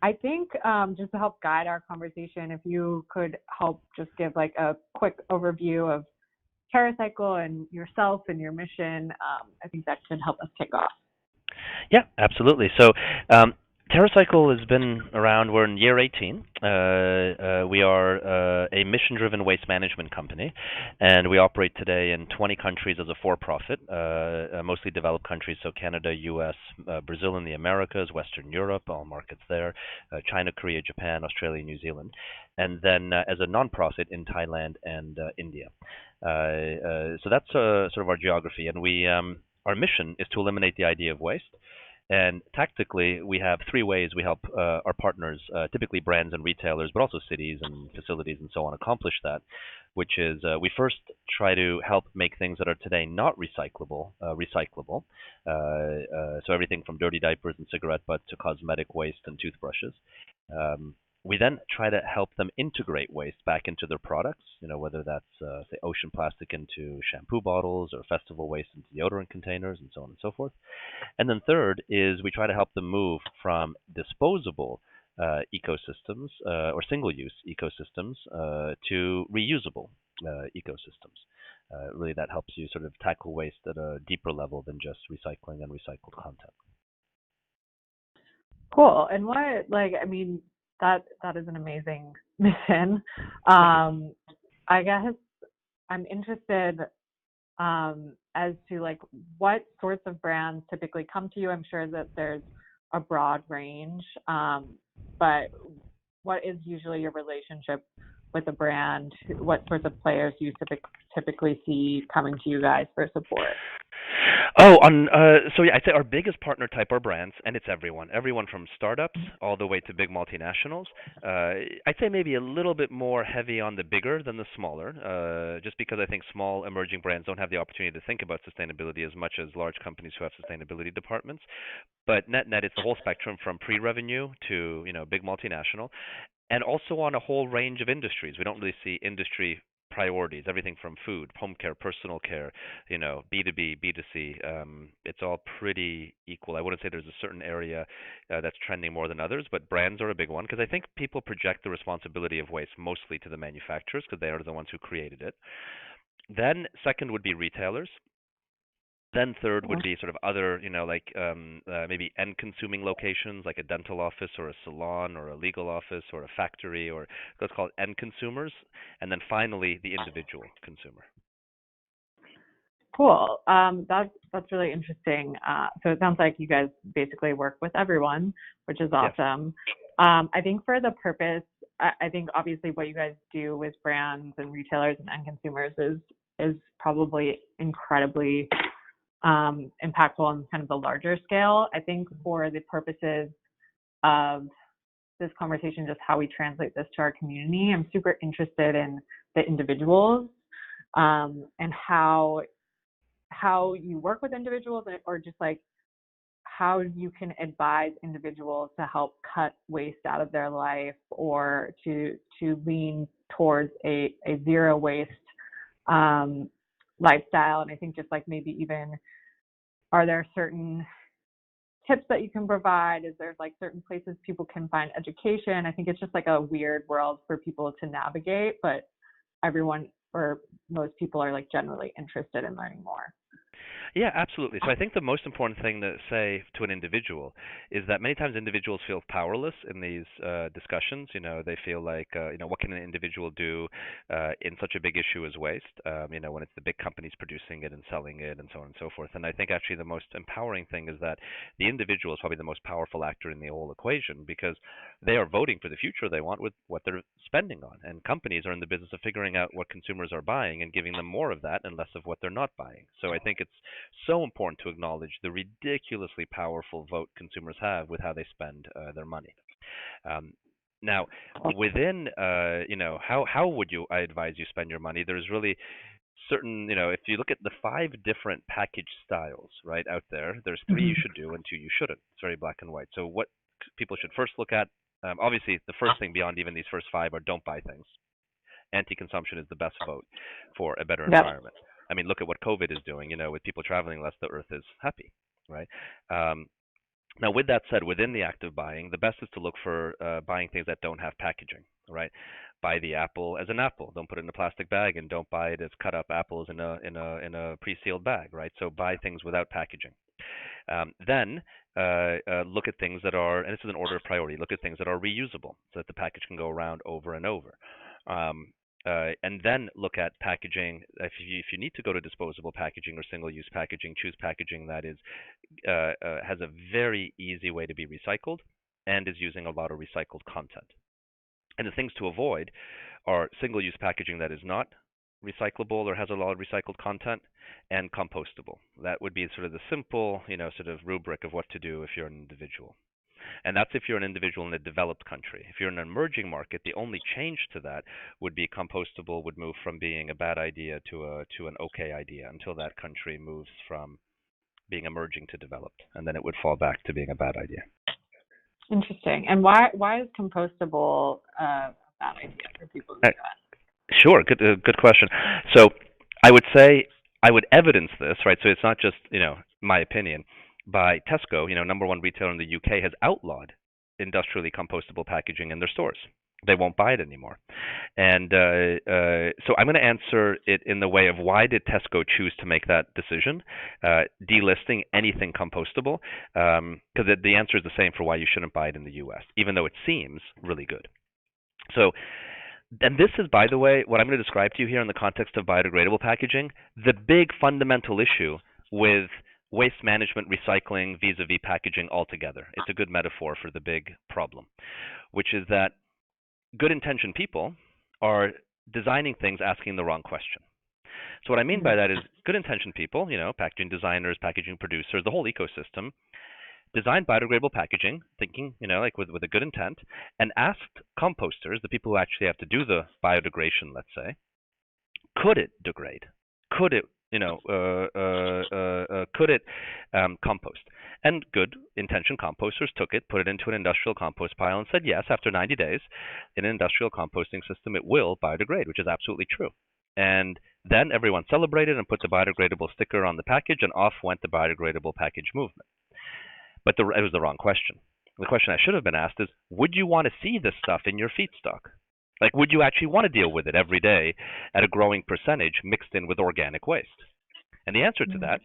I think just to help guide our conversation, if you could help just give like a quick overview of Terracycle and yourself and your mission, I think that could help us kick off. Yeah, absolutely. So, TerraCycle has been around. We're in year 18. We are a mission-driven waste management company, and we operate today in 20 countries as a for-profit, mostly developed countries, so Canada, U.S., Brazil in the Americas, Western Europe, all markets there, China, Korea, Japan, Australia, New Zealand, and then as a non-profit in Thailand and India. So that's sort of our geography, and our mission is to eliminate the idea of waste. And tactically, we have three ways we help our partners, typically brands and retailers, but also cities and facilities and so on, accomplish that, which is we first try to help make things that are today not recyclable, recyclable. So everything from dirty diapers and cigarette butts to cosmetic waste and toothbrushes. We then try to help them integrate waste back into their products, whether that's, say, ocean plastic into shampoo bottles or festival waste into deodorant containers and so on and so forth. And then third is we try to help them move from disposable ecosystems or single-use ecosystems to reusable ecosystems. Really, that helps you sort of tackle waste at a deeper level than just recycling and recycled content. Cool. And I mean, that is an amazing mission. I guess I'm interested as to like what sorts of brands typically come to you. I'm sure that there's a broad range, but what is usually your relationship with a brand? What sorts of players do you typically see coming to you guys for support? So yeah, I'd say our biggest partner type are brands, and it's everyone from startups all the way to big multinationals. I'd say maybe a little bit more heavy on the bigger than the smaller, just because I think small emerging brands don't have the opportunity to think about sustainability as much as large companies who have sustainability departments. But net, it's the whole spectrum from pre-revenue to big multinational, and also on a whole range of industries. We don't really see industry priorities, everything from food, home care, personal care, B2B, B2C. It's all pretty equal. I wouldn't say there's a certain area that's trending more than others, but brands are a big one because I think people project the responsibility of waste mostly to the manufacturers because they are the ones who created it. Then second would be retailers. Then third would be sort of other, maybe end consuming locations like a dental office or a salon or a legal office or a factory, or let's call it end consumers. And then finally, the individual consumer. Cool. That's really interesting. So it sounds like you guys basically work with everyone, which is awesome. Yes. I think for the purpose, I think obviously what you guys do with brands and retailers and end consumers is probably incredibly impactful on kind of the larger scale. I think for the purposes of this conversation, just how we translate this to our community, I'm super interested in the individuals and how you work with individuals, or just like how you can advise individuals to help cut waste out of their life or to lean towards a zero waste lifestyle. And I think just like maybe even, are there certain tips that you can provide? Is there like certain places people can find education? I think it's just like a weird world for people to navigate, but everyone or most people are like generally interested in learning more. Yeah, absolutely. So I think the most important thing to say to an individual is that many times individuals feel powerless in these discussions. They feel like, what can an individual do in such a big issue as waste, when it's the big companies producing it and selling it and so on and so forth. And I think actually the most empowering thing is that the individual is probably the most powerful actor in the whole equation because they are voting for the future they want with what they're spending on. And companies are in the business of figuring out what consumers are buying and giving them more of that and less of what they're not buying. So I think it's so important to acknowledge the ridiculously powerful vote consumers have with how they spend their money. Now, within, how would I advise you spend your money? There's really certain, if you look at the 5 different package styles, right, out there, there's 3 you should do and 2 you shouldn't. It's very black and white. So what people should first look at, obviously the first thing beyond even these first 5 are don't buy things. Anti-consumption is the best vote for a better environment. I mean, look at what COVID is doing. With people traveling less, the Earth is happy, right? Now, with that said, within the act of buying, the best is to look for buying things that don't have packaging, right? Buy the apple as an apple. Don't put it in a plastic bag, and don't buy it as cut up apples in a pre-sealed bag, right? So buy things without packaging. Then look at things that are, and this is an order of priority. Look at things that are reusable, so that the package can go around over and over. And then look at packaging. If you need to go to disposable packaging or single-use packaging, choose packaging that is has a very easy way to be recycled and is using a lot of recycled content. And the things to avoid are single-use packaging that is not recyclable or has a lot of recycled content, and compostable. That would be sort of the simple, sort of rubric of what to do if you're an individual. And that's if you're an individual in a developed country. If you're in an emerging market, the only change to that would be compostable would move from being a bad idea to an okay idea until that country moves from being emerging to developed, and then it would fall back to being a bad idea. Interesting. And why is compostable a bad idea for people to do that? Sure, good question. So I would say I would evidence this, right? So it's not just my opinion. By Tesco, number one retailer in the UK, has outlawed industrially compostable packaging in their stores. They won't buy it anymore. And so I'm going to answer it in the way of why did Tesco choose to make that decision, delisting anything compostable, because the answer is the same for why you shouldn't buy it in the US, even though it seems really good. So, and this is, by the way, what I'm going to describe to you here in the context of biodegradable packaging, the big fundamental issue with waste management, recycling, vis-a-vis packaging altogether. It's a good metaphor for the big problem, which is that good-intentioned people are designing things asking the wrong question. So what I mean by that is good-intentioned people, packaging designers, packaging producers, the whole ecosystem, designed biodegradable packaging, thinking, like with a good intent, and asked composters, the people who actually have to do the biodegradation, let's say, could it degrade? Could it, could it compost? And good intentioned composters took it, put it into an industrial compost pile, and said yes, after 90 days, in an industrial composting system, it will biodegrade, which is absolutely true. And then everyone celebrated and put the biodegradable sticker on the package, and off went the biodegradable package movement. But it was the wrong question. The question that should have been asked is, would you want to see this stuff in your feedstock? Like, would you actually want to deal with it every day at a growing percentage mixed in with organic waste? And the answer to that,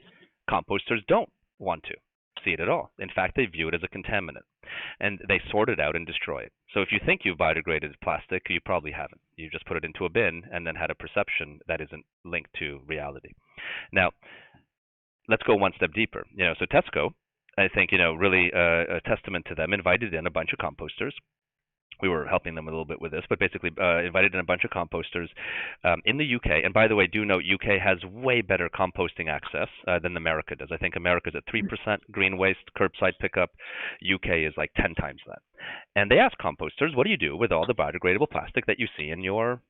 composters don't want to see it at all. In fact, they view it as a contaminant, and they sort it out and destroy it. So if you think you've biodegraded plastic, you probably haven't. You just put it into a bin and then had a perception that isn't linked to reality. Now, let's go one step deeper. So Tesco, I think, really a testament to them, invited in a bunch of composters. We were helping them a little bit with this, but basically invited in a bunch of composters in the UK. And by the way, do note UK has way better composting access than America does. I think America's at 3% green waste curbside pickup. UK is like 10 times that. And they asked composters, what do you do with all the biodegradable plastic that you see in your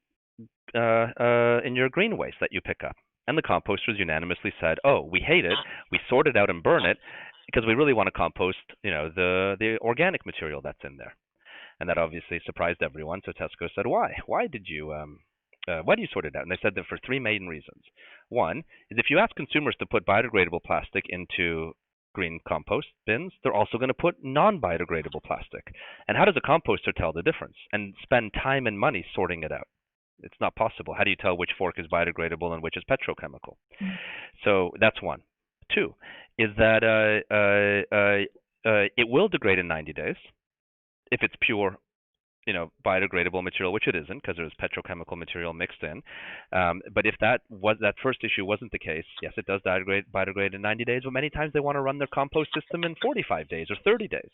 green waste that you pick up? And the composters unanimously said, oh, we hate it. We sort it out and burn it because we really want to compost, the organic material that's in there. And that obviously surprised everyone. So Tesco said, why? Why do you sort it out? And they said that for three main reasons. One is if you ask consumers to put biodegradable plastic into green compost bins, they're also going to put non-biodegradable plastic. And how does a composter tell the difference and spend time and money sorting it out? It's not possible. How do you tell which fork is biodegradable and which is petrochemical? So that's one. Two is that it will degrade in 90 days. If it's pure, biodegradable material, which it isn't because there's petrochemical material mixed in. But if that first issue wasn't the case, yes, it does biodegrade in 90 days, but many times they want to run their compost system in 45 days or 30 days.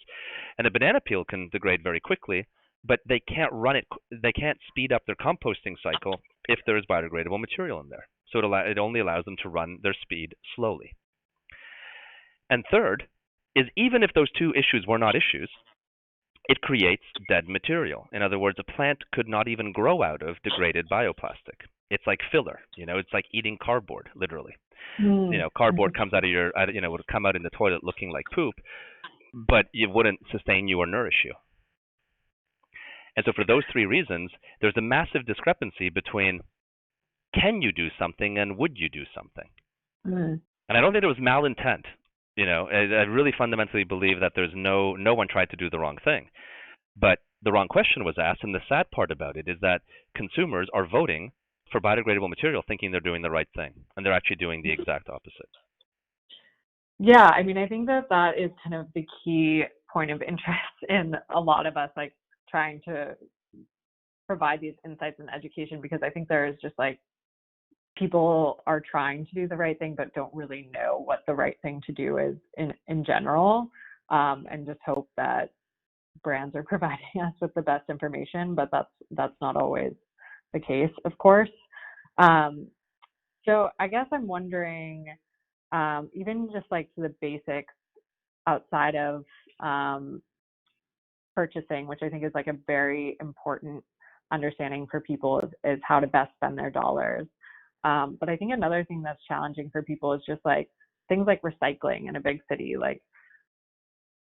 And a banana peel can degrade very quickly, but they can't run it. They can't speed up their composting cycle if there is biodegradable material in there. So it only allows them to run their speed slowly. And third is even if those two issues were not issues, it creates dead material. In other words, a plant could not even grow out of degraded bioplastic. It's like filler, it's like eating cardboard, literally. Cardboard comes out of would come out in the toilet looking like poop, but it wouldn't sustain you or nourish you. And so for those three reasons, there's a massive discrepancy between can you do something and would you do something? And I don't think it was malintent. I really fundamentally believe that there's no one tried to do the wrong thing, but the wrong question was asked. And the sad part about it is that consumers are voting for biodegradable material thinking they're doing the right thing, and they're actually doing the exact opposite. Yeah, I mean, I think that is kind of the key point of interest in a lot of us, like trying to provide these insights and education, because I think there is just like people are trying to do the right thing but don't really know what the right thing to do is in general, and just hope that brands are providing us with the best information, but that's not always the case, of course. So I guess I'm wondering, even just like to the basics outside of purchasing, which I think is like a very important understanding for people, is how to best spend their dollars. But I think another thing that's challenging for people is just like things like recycling in a big city. Like,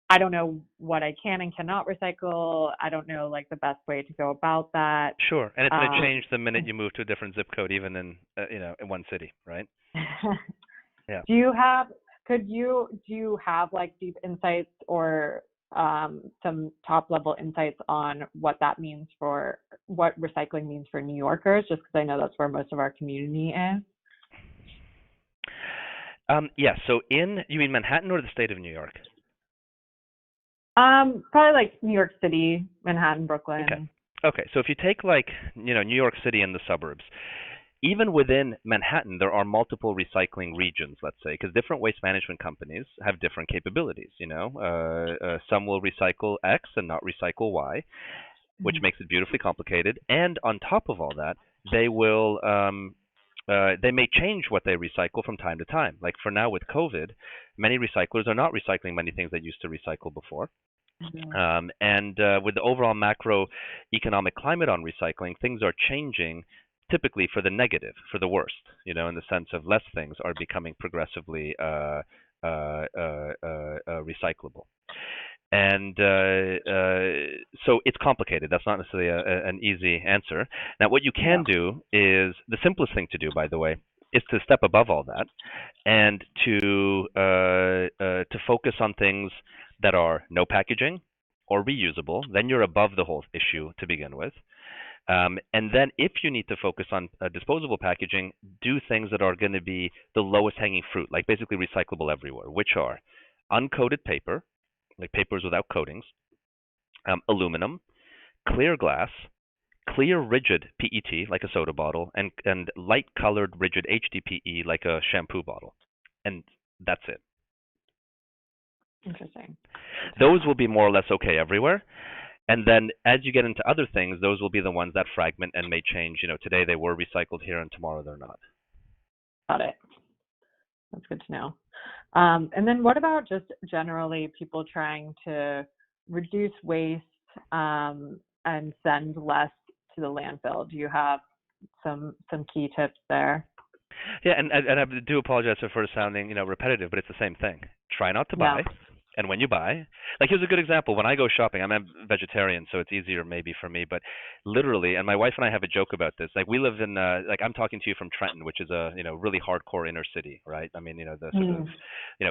I don't know what I can and cannot recycle. I don't know like the best way to go about that. Sure, and it's going to change the minute you move to a different zip code, even in in one city, right? Yeah. Do you have like deep insights or some top level insights on what that means for what recycling means for New Yorkers? Just because I know that's where most of our community is. Yeah. So you mean Manhattan or the state of New York? Probably like New York City, Manhattan, Brooklyn. Okay. So if you take like, New York City and the suburbs, even within Manhattan, there are multiple recycling regions, let's say, because different waste management companies have different capabilities. Some will recycle X and not recycle Y, which makes it beautifully complicated. And on top of all that, they may change what they recycle from time to time. Like for now with COVID, many recyclers are not recycling many things they used to recycle before. And with the overall macroeconomic climate on recycling, things are changing typically for the negative, for the worst, in the sense of less things are becoming progressively recyclable. And so it's complicated. That's not necessarily an easy answer. Now, what you can do is the simplest thing to do, by the way, is to step above all that and to focus on things that are no packaging or reusable. Then you're above the whole issue to begin with. And then if you need to focus on disposable packaging, do things that are going to be the lowest hanging fruit, like basically recyclable everywhere, which are uncoated paper, like papers without coatings, aluminum, clear glass, clear rigid PET, like a soda bottle, and light colored rigid HDPE, like a shampoo bottle. And that's it. Interesting. Those will be more or less okay everywhere. And then as you get into other things, those will be the ones that fragment and may change. Today they were recycled here and tomorrow they're not. Got it. That's good to know. And then what about just generally people trying to reduce waste and send less to the landfill? Do you have some key tips there? Yeah, and I do apologize for sounding repetitive, but it's the same thing. Try not to buy. And when you buy, like here's a good example. When I go shopping, I'm a vegetarian, so it's easier maybe for me. But literally, and my wife and I have a joke about this. Like we live in, like I'm talking to you from Trenton, which is a really hardcore inner city, right? I mean, the sort of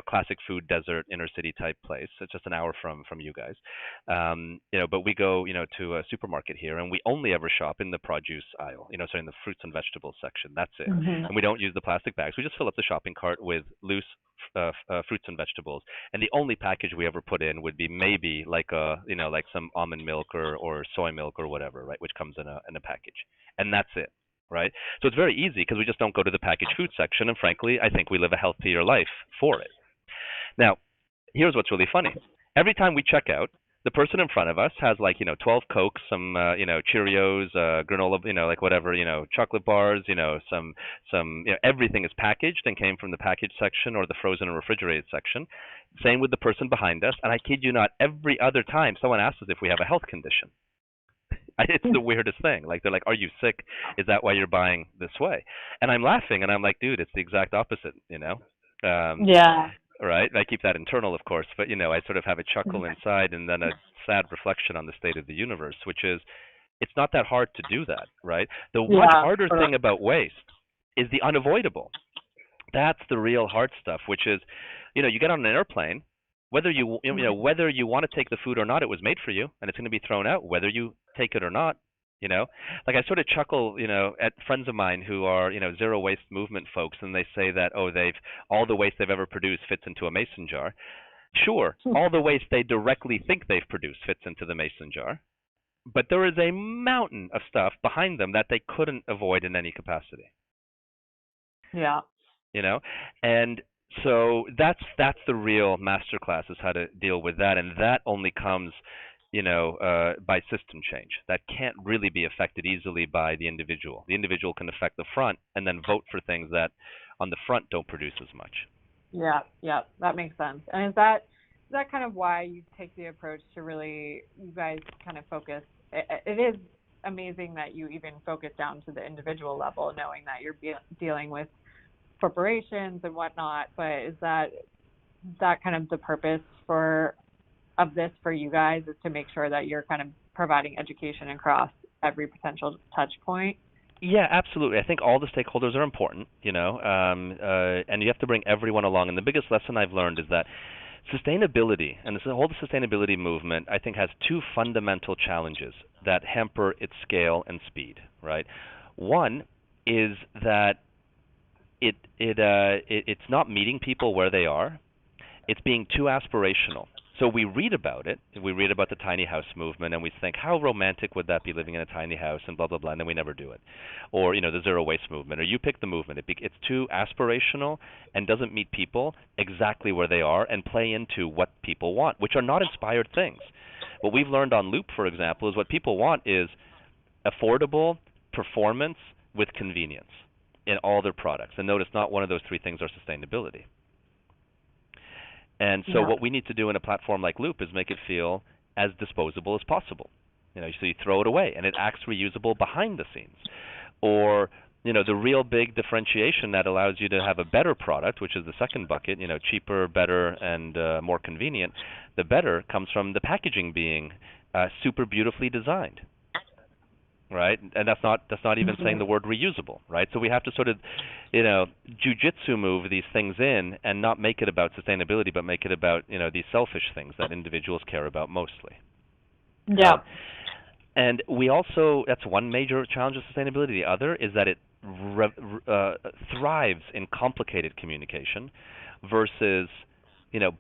classic food desert inner city type place. It's just an hour from you guys. But we go to a supermarket here, and we only ever shop in the produce aisle. So in the fruits and vegetables section. That's it. And we don't use the plastic bags. We just fill up the shopping cart with loose fruits and vegetables, and the only package we ever put in would be maybe like like some almond milk or soy milk or whatever, right, which comes in a package, and that's it, right? So it's very easy because we just don't go to the packaged food section, and frankly, I think we live a healthier life for it. Now, here's what's really funny: every time we check out, the person in front of us has 12 Cokes, some Cheerios, granola, like whatever, chocolate bars, some everything is packaged and came from the packaged section or the frozen and refrigerated section. Same with the person behind us, and I kid you not, every other time someone asks us if we have a health condition. It's the weirdest thing. Like they're like, "Are you sick? Is that why you're buying this way?" And I'm laughing, and I'm like, "Dude, it's the exact opposite." Yeah. Right? I keep that internal, of course, but I sort of have a chuckle inside and then a sad reflection on the state of the universe, which is it's not that hard to do that, right? The much harder thing about waste is the unavoidable. That's the real hard stuff, which is, you get on an airplane, whether whether you want to take the food or not, it was made for you, and it's going to be thrown out whether you take it or not. You know, like I sort of chuckle, at friends of mine who are, zero waste movement folks, and they say that, oh, they've all the waste they've ever produced fits into a mason jar. Sure, all the waste they directly think they've produced fits into the mason jar, but there is a mountain of stuff behind them that they couldn't avoid in any capacity. Yeah. And so that's the real masterclass, is how to deal with that, and that only comes by system change. That can't really be affected easily by the individual. The individual can affect the front and then vote for things that on the front don't produce as much. Yeah, that makes sense. And is that kind of why you take the approach to really, you guys kind of focus? It is amazing that you even focus down to the individual level, knowing that you're dealing with corporations and whatnot. But is that kind of the purpose of this for you guys, is to make sure that you're kind of providing education across every potential touch point? Yeah, absolutely. I think all the stakeholders are important, and you have to bring everyone along. And the biggest lesson I've learned is that sustainability, and the whole sustainability movement, I think, has two fundamental challenges that hamper its scale and speed, right? One is that it's not meeting people where they are. It's being too aspirational. So we read about it. We read about the tiny house movement, and we think, how romantic would that be, living in a tiny house and blah, blah, blah, and then we never do it. Or, the zero waste movement, or you pick the movement. It's too aspirational and doesn't meet people exactly where they are and play into what people want, which are not inspired things. What we've learned on Loop, for example, is what people want is affordable performance with convenience in all their products. And notice, not one of those three things are sustainability. And so what we need to do in a platform like Loop is make it feel as disposable as possible. So you throw it away, and it acts reusable behind the scenes. Or, the real big differentiation that allows you to have a better product, which is the second bucket, cheaper, better, and more convenient. The better comes from the packaging being super beautifully designed. Right, and that's not even saying the word reusable, right? So we have to sort of, jujitsu move these things in and not make it about sustainability, but make it about these selfish things that individuals care about mostly. Yeah. And we also, that's one major challenge of sustainability. The other is that it thrives in complicated communication versus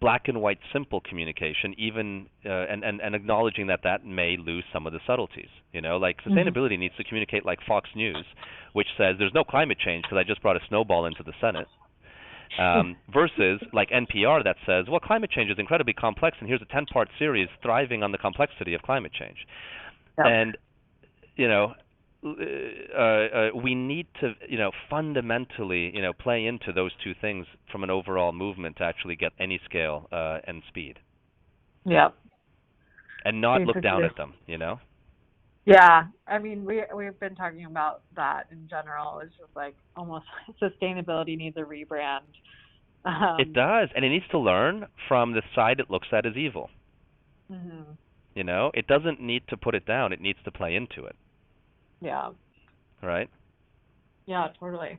black and white simple communication, even and acknowledging that may lose some of the subtleties. Like sustainability needs to communicate like Fox News, which says there's no climate change because I just brought a snowball into the Senate, versus like NPR that says, well, climate change is incredibly complex, and here's a 10-part series thriving on the complexity of climate change. Yep. And we need to, fundamentally, play into those two things from an overall movement to actually get any scale and speed. Yeah. And not look down at them, Yeah, I mean, we've been talking about that in general. It's just like almost sustainability needs a rebrand. It does, and it needs to learn from the side it looks at as evil. Mm-hmm. It doesn't need to put it down. It needs to play into it. Yeah. Right? Yeah, totally.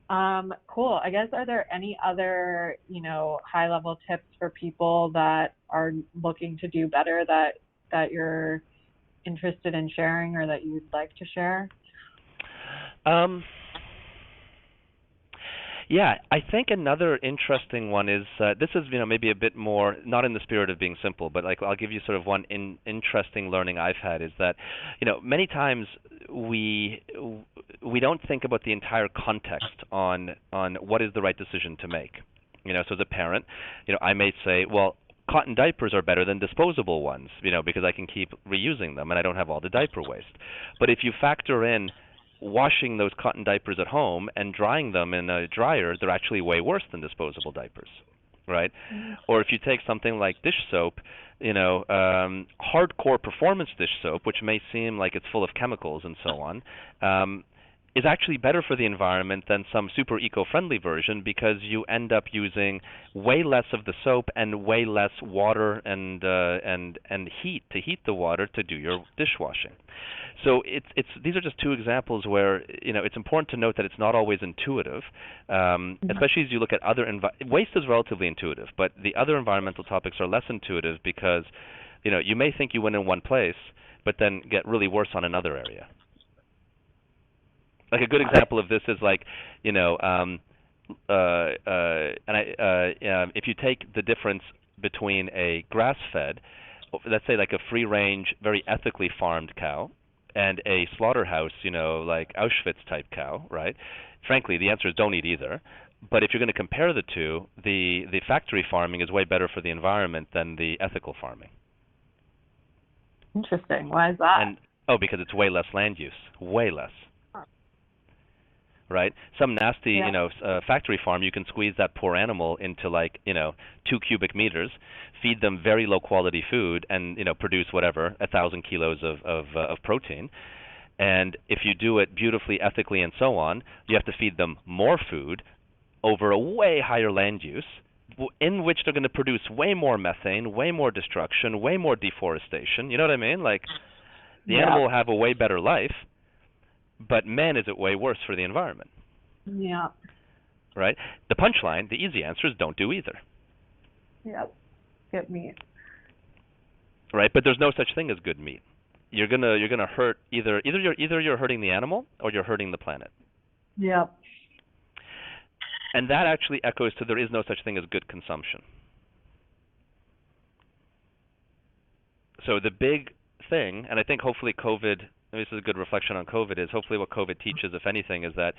Cool. I guess, are there any other, high-level tips for people that are looking to do better that you're interested in sharing, or that you'd like to share? Yeah, I think another interesting one is, this is, maybe a bit more, not in the spirit of being simple, but like I'll give you sort of one interesting learning I've had is that, many times we don't think about the entire context on what is the right decision to make. So as a parent, I may say, well, cotton diapers are better than disposable ones, because I can keep reusing them and I don't have all the diaper waste. But if you factor in washing those cotton diapers at home and drying them in a dryer, they're actually way worse than disposable diapers, right? Mm-hmm. Or if you take something like dish soap, hardcore performance dish soap, which may seem like it's full of chemicals and so on, is actually better for the environment than some super eco-friendly version, because you end up using way less of the soap and way less water and heat to heat the water to do your dishwashing. So it's these are just two examples where it's important to note that it's not always intuitive, especially as you look at other waste is relatively intuitive, but the other environmental topics are less intuitive because you may think you win in one place, but then get really worse on another area. Like a good example of this is if you take the difference between a grass-fed, let's say like a free-range, very ethically farmed cow, and a slaughterhouse, like Auschwitz-type cow, right? Frankly, the answer is don't eat either. But if you're going to compare the two, the factory farming is way better for the environment than the ethical farming. Interesting. Why is that? Because it's way less land use, way less. Right? Some nasty, factory farm, you can squeeze that poor animal into 2 cubic meters, feed them very low quality food, and produce whatever 1,000 kilos of protein. And if you do it beautifully, ethically, and so on, you have to feed them more food over a way higher land use, in which they're going to produce way more methane, way more destruction, way more deforestation. You know what I mean? The animal will have a way better life, but man, is it way worse for the environment. Yeah. Right? The punchline, the easy answer is don't do either. Yep. Good meat. Right? But there's no such thing as good meat. You're gonna hurt either you're hurting the animal or you're hurting the planet. Yep. And that actually echoes to there is no such thing as good consumption. So the big thing, and I think hopefully COVID, this is a good reflection on COVID, is hopefully what COVID teaches, if anything, is that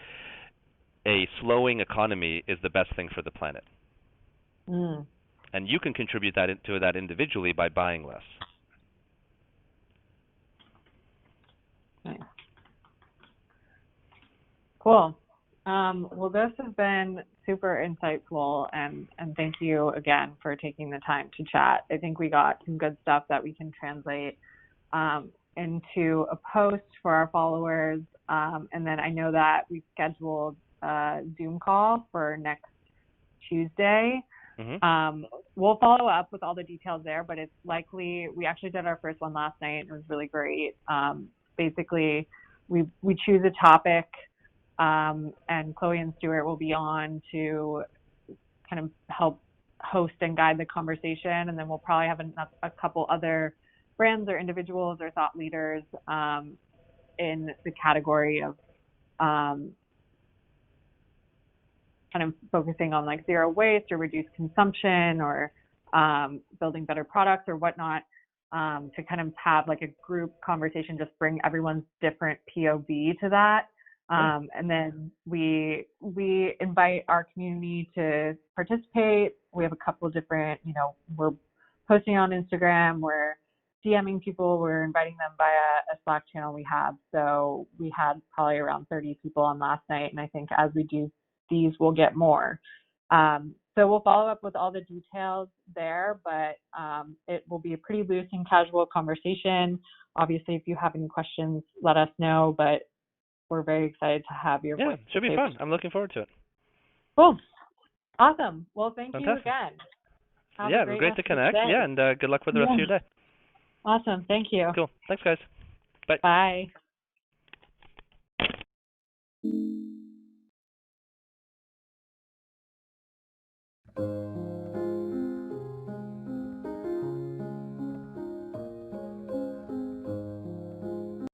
a slowing economy is the best thing for the planet. And you can contribute to that individually by buying less. Nice. Cool. Well, this has been super insightful, and thank you again for taking the time to chat. I think we got some good stuff that we can translate into a post for our followers. And then I know that we've scheduled a Zoom call for next Tuesday. Mm-hmm. We'll follow up with all the details there, but it's likely, we actually did our first one last night. It was really great. Basically, we choose a topic, and Chloe and Stuart will be on to kind of help host and guide the conversation. And then we'll probably have a couple other brands or individuals or thought leaders in the category of kind of focusing on zero waste or reduced consumption or building better products or whatnot, to kind of have a group conversation, just bring everyone's different POV to that. And then we invite our community to participate. We have a couple of different, we're posting on Instagram, we're DMing people, we're inviting them via a Slack channel we have. So we had probably around 30 people on last night, and I think as we do these, we'll get more. So we'll follow up with all the details there, but it will be a pretty loose and casual conversation. Obviously, if you have any questions, let us know, but we're very excited to have your voice. Yeah, should be fun. I'm looking forward to it. Cool. Awesome. Well, thank you again. Yeah, it was great to connect. Yeah, and good luck with the rest of your day. Awesome. Thank you. Cool. Thanks, guys. Bye. Bye.